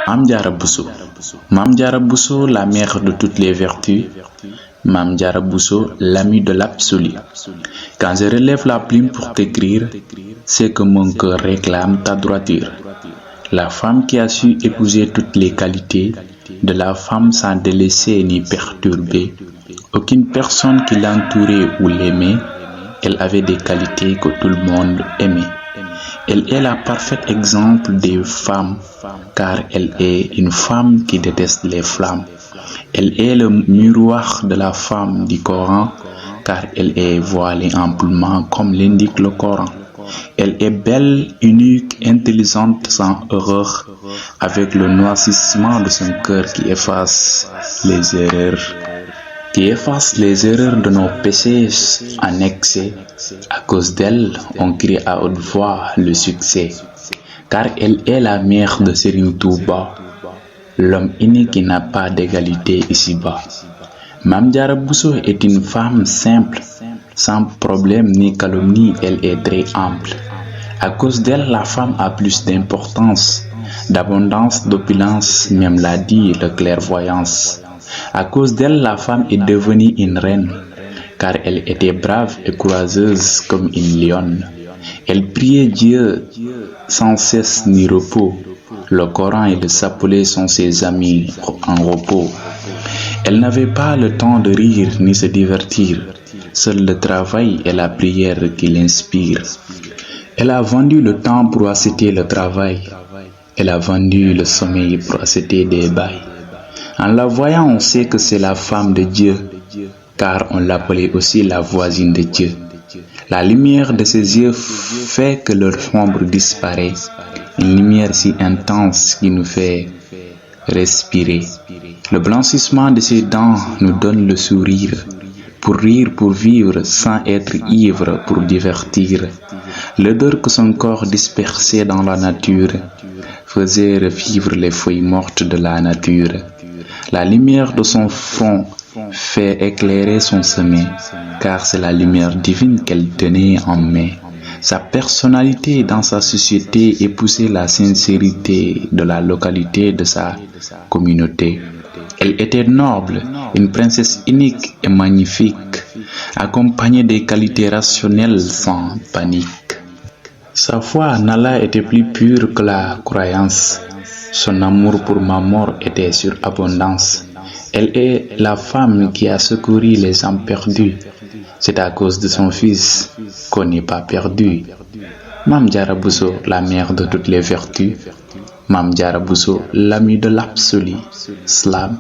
Mame Diarra Bousso. Mame Diarra Bousso, la mère de toutes les vertus. Mame Diarra Bousso, l'ami de l'absolu. Quand je relève la plume pour t'écrire, c'est que mon cœur réclame ta droiture. La femme qui a su épouser toutes les qualités de la femme sans délaisser ni perturber aucune personne qui l'entourait ou l'aimait. Elle avait des qualités que tout le monde aimait. Elle est la parfaite exemple des femmes, car elle est une femme qui déteste les flammes. Elle est le miroir de la femme du Coran, car elle est voilée amplement comme l'indique le Coran. Elle est belle, unique, intelligente, sans horreur, avec le noircissement de son cœur qui efface les erreurs. De nos péchés en excès. À cause d'elle, on crie à haute voix le succès. Car elle est la mère de Serigne Touba, l'homme unique qui n'a pas d'égalité ici-bas. Mame Diarra Bousso est une femme simple, sans problème ni calomnie, elle est très ample. À cause d'elle, la femme a plus d'importance, d'abondance, d'opulence, même l'a dit le clairvoyance. À cause d'elle, la femme est devenue une reine, car elle était brave et courageuse comme une lionne. Elle priait Dieu sans cesse ni repos. Le Coran et le Sapolé sont ses amis en repos. Elle n'avait pas le temps de rire ni se divertir. Seul le travail et la prière qui l'inspirent. Elle a vendu le temps pour acheter le travail. Elle a vendu le sommeil pour acheter des bails. En la voyant, on sait que c'est la femme de Dieu, car on l'appelait aussi la voisine de Dieu. La lumière de ses yeux fait que leur ombre disparaît, une lumière si intense qui nous fait respirer. Le blanchissement de ses dents nous donne le sourire, pour rire, pour vivre, sans être ivre, pour divertir. L'odeur que son corps dispersait dans la nature faisait revivre les feuilles mortes de la nature. La lumière de son front fait éclairer son sommeil, car c'est la lumière divine qu'elle tenait en main. Sa personnalité dans sa société épousait la sincérité de la localité de sa communauté. Elle était noble, une princesse unique et magnifique, accompagnée des qualités rationnelles sans panique. Sa foi en Allah était plus pure que la croyance. Son amour pour ma mort était sur abondance. Elle est la femme qui a secouru les âmes perdues. C'est à cause de son fils qu'on n'est pas perdu. Mame Diarra Bousso, la mère de toutes les vertus. Mame Diarra Bousso, l'ami de l'absolu. Slam.